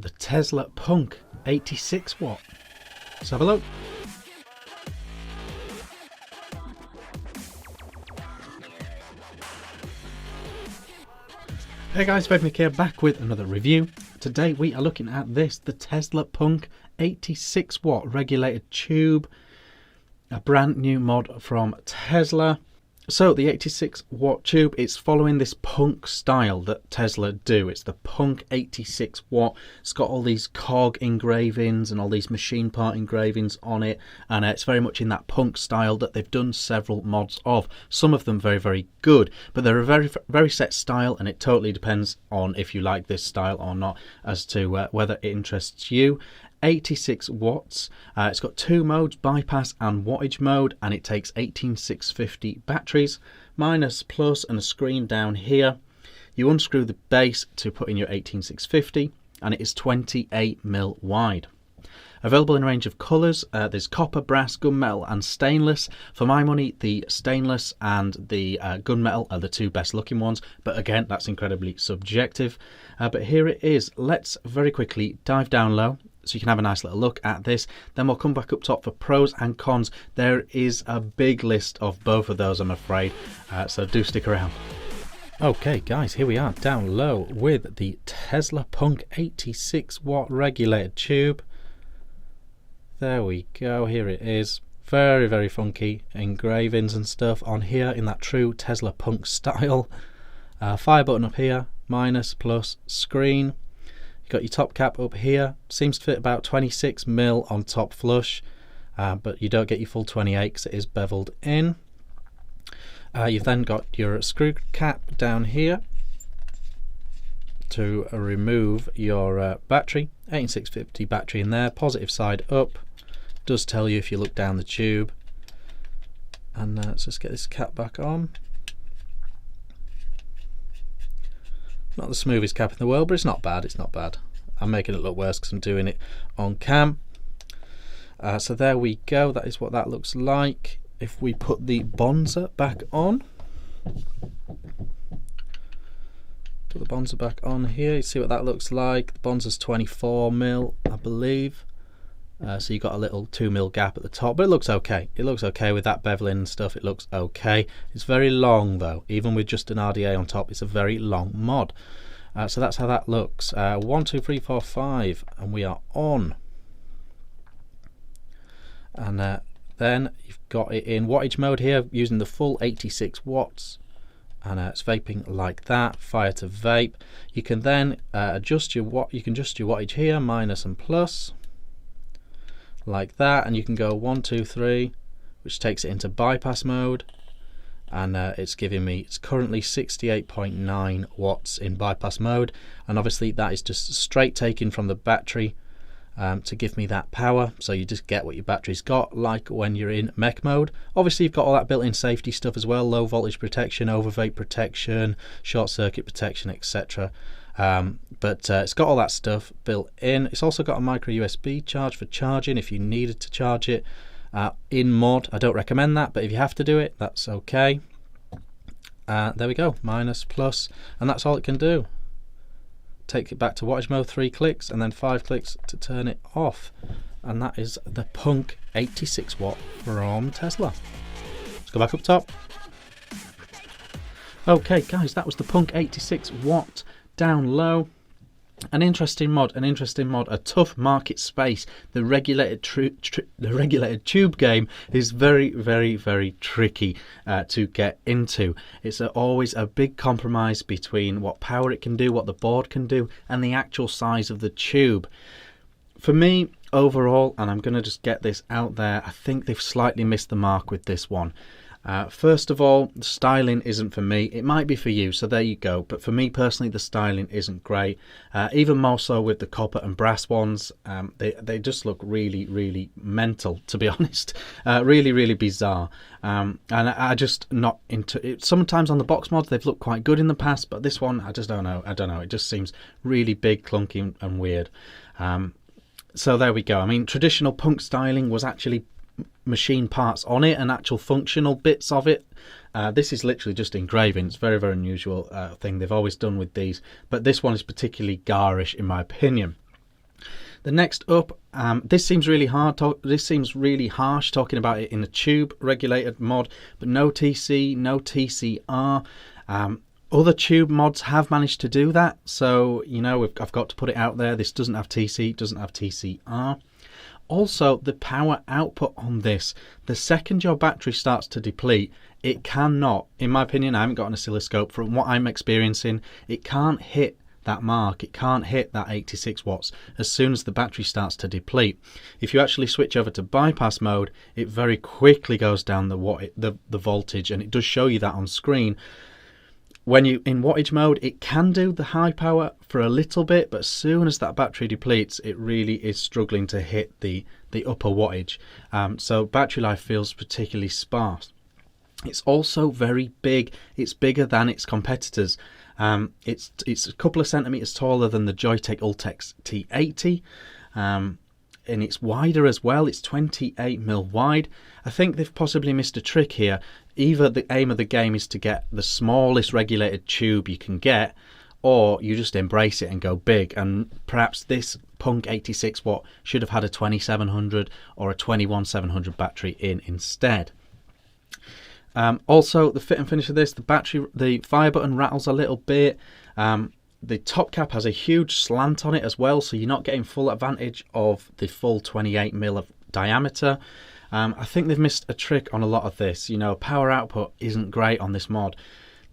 the Tesla Punk 86 watt. Let's have a look. Hey guys, Vick here, back with another review. Today we are looking at this, the Tesla Punk 86 watt regulated tube, a brand new mod from Tesla. So the 86 watt tube, it's following this Punk style that Tesla do. It's the Punk 86 watt. It's got all these cog engravings and all these machine part engravings on it, and it's very much in that Punk style that they've done several mods of. Some of them very, very good, but they're a very set style, and it totally depends on if you like this style or not as to whether it interests you. 86 watts. It's got two modes, bypass and wattage mode, and it takes 18650 batteries, minus, plus, and a screen down here. You unscrew the base to put in your 18650, and it is 28mm wide. Available in a range of colours. There's copper, brass, gunmetal and stainless. For my money, the stainless and the gunmetal are the two best looking ones, but again, that's incredibly subjective. But here it is. Let's very quickly dive down low so you can have a nice little look at this. Then we'll come back up top for pros and cons. There is a big list of both of those, I'm afraid, so do stick around. Okay guys, here we are down low with the Tesla Punk 86 watt regulated tube. There we go, here it is. Very, very funky engravings and stuff on here in that true Tesla Punk style. Fire button up here, minus, plus, screen. You've got your top cap up here. Seems to fit about 26mm on top flush, but you don't get your full 28 because it is beveled in. You've then got your screw cap down here to remove your battery. 18650 battery in there, positive side up. Does tell you if you look down the tube. And let's just get this cap back on. Not the smoothest cap in the world, but it's not bad, it's not bad. I'm making it look worse because I'm doing it on cam. So there we go, that is what that looks like. If we put the Bonzer back on, put the Bonzer back on here, you see what that looks like. The Bonzer's 24mm, I believe. So you've got a little 2mm gap at the top, but it looks okay. It looks okay with that beveling and stuff. It looks okay. It's very long though, even with just an RDA on top. It's a very long mod. So that's how that looks. 1, 2, 3, 4, 5, and we are on. And then you've got it in wattage mode here, using the full 86 watts. And it's vaping like that, fire to vape. You can then adjust your wattage here, minus and plus, like that, and you can go 1, 2, 3, which takes it into bypass mode, and it's currently 68.9 watts in bypass mode, and obviously that is just straight taken from the battery to give me that power, so you just get what your battery's got, like when you're in mech mode. Obviously you've got all that built-in safety stuff as well, low voltage protection, overvape protection, short circuit protection, etc. But it's got all that stuff built in. It's also got a micro USB charge for charging if you needed to charge it in mod. I don't recommend that, but if you have to do it, that's okay. There we go, minus, plus, and that's all it can do. Take it back to wattage mode, 3 clicks, and then 5 clicks to turn it off. And that is the Punk 86 watt from Tesla. Let's go back up top. Okay guys, that was the Punk 86 watt down low. An interesting mod, a tough market space. The regulated tube game is very, very, very tricky to get into. It's always a big compromise between what power it can do, what the board can do, and the actual size of the tube. For me, overall, and I'm going to just get this out there, I think they've slightly missed the mark with this one. First of all, the styling isn't for me. It might be for you, so there you go. But for me personally, the styling isn't great. Even more so with the copper and brass ones. They just look really, really mental, to be honest. Really, really bizarre. And I just not into it. Sometimes on the box mods, they've looked quite good in the past, but this one, I just don't know. I don't know. It just seems really big, clunky, and weird. So there we go. I mean, traditional Punk styling was actually machine parts on it and actual functional bits of it. This is literally just engraving. It's very, very unusual thing they've always done with these, but this one is particularly garish in my opinion. The next up, this seems really hard. This seems really harsh talking about it in a tube regulated mod, but no TC, no TCR. Other tube mods have managed to do that, so you know I've got to put it out there. This doesn't have TC, doesn't have TCR. Also, the power output on this, the second your battery starts to deplete, it cannot, in my opinion, I haven't got an oscilloscope, from what I'm experiencing, it can't hit that mark. It can't hit that 86 watts as soon as the battery starts to deplete. If you actually switch over to bypass mode, it very quickly goes down the voltage, and it does show you that on screen. When you in wattage mode, it can do the high power for a little bit, but as soon as that battery depletes, it really is struggling to hit the upper wattage. So battery life feels particularly sparse. It's also very big. It's bigger than its competitors. It's a couple of centimeters taller than the Joyetech Ultex T80. And it's wider as well. It's 28mm wide. I think they've possibly missed a trick here. Either the aim of the game is to get the smallest regulated tube you can get, or you just embrace it and go big. And perhaps this Punk 86 watt should have had a 2700 or a 21700 battery in instead. Also, the fit and finish of this, the fire button rattles a little bit. The top cap has a huge slant on it as well, so you're not getting full advantage of the full 28mm of diameter. I think they've missed a trick on a lot of this. You know, power output isn't great on this mod.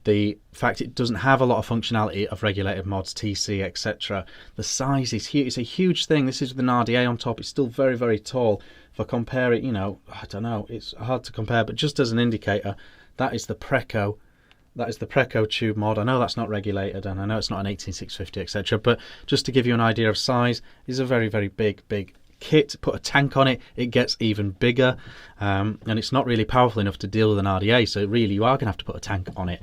The fact it doesn't have a lot of functionality of regulated mods, TC, etc. The size is huge. It's a huge thing. This is with an RDA on top. It's still very, very tall. If I compare it, you know, I don't know. It's hard to compare, but just as an indicator, that is the Preco. That is the Preco tube mod. I know that's not regulated, and I know it's not an 18650, etc. But just to give you an idea of size, it's a very, very big kit. Put a tank on it, it gets even bigger, and it's not really powerful enough to deal with an RDA. So really, you are going to have to put a tank on it.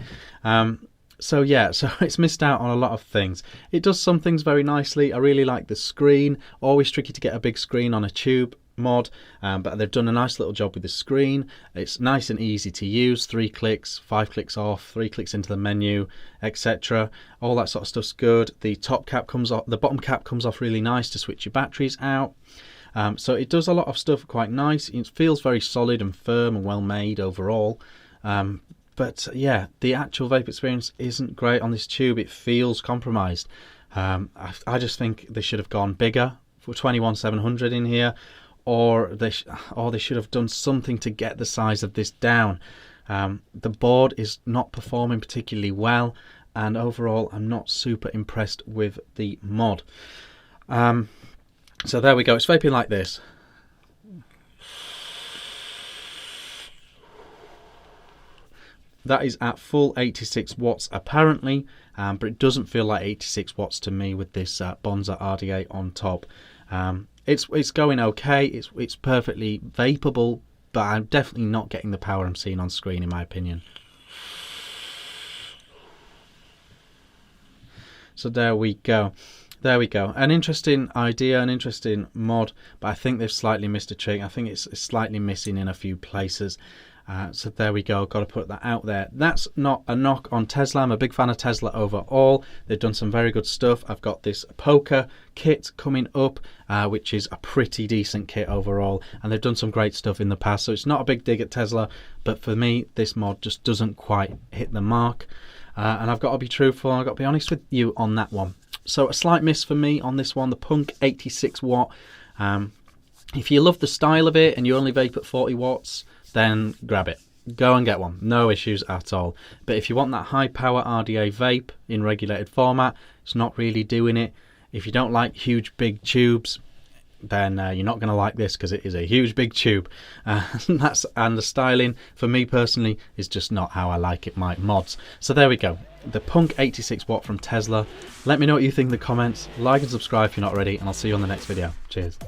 So yeah, so it's missed out on a lot of things. It does some things very nicely. I really like the screen. Always tricky to get a big screen on a tube mod, but they've done a nice little job with the screen. It's nice and easy to use. 3 clicks, 5 clicks off, 3 clicks into the menu, etc. All that sort of stuff's good. The top cap comes off, the bottom cap comes off really nice to switch your batteries out. So it does a lot of stuff quite nice. It feels very solid and firm and well made overall. But yeah, the actual vape experience isn't great on this tube. It feels compromised. I just think they should have gone bigger for 21700 in here, or they should have done something to get the size of this down. The board is not performing particularly well, and overall I'm not super impressed with the mod. So there we go. It's vaping like this. That is at full 86 watts apparently, but it doesn't feel like 86 watts to me with this Bonza RDA on top. It's going okay. It's perfectly vapeable, but I'm definitely not getting the power I'm seeing on screen, in my opinion. So there we go. There we go. An interesting idea, an interesting mod, but I think they've slightly missed a trick. I think it's slightly missing in a few places. So there we go. Got to put that out there. That's not a knock on Tesla. I'm a big fan of Tesla overall. They've done some very good stuff. I've got this Poker kit coming up, which is a pretty decent kit overall, and they've done some great stuff in the past. So it's not a big dig at Tesla, but for me, this mod just doesn't quite hit the mark. And I've got to be truthful. I've got to be honest with you on that one. So a slight miss for me on this one, the Punk 86 watt. If you love the style of it and you only vape at 40 watts, then grab it. Go and get one. No issues at all. But if you want that high power RDA vape in regulated format, it's not really doing it. If you don't like huge big tubes, then you're not going to like this, because it is a huge big tube. And the styling, for me personally, is just not how I like it, my mods. So there we go. The Punk 86 watt from Tesla. Let me know what you think in the comments. Like and subscribe if you're not already, and I'll see you on the next video. Cheers.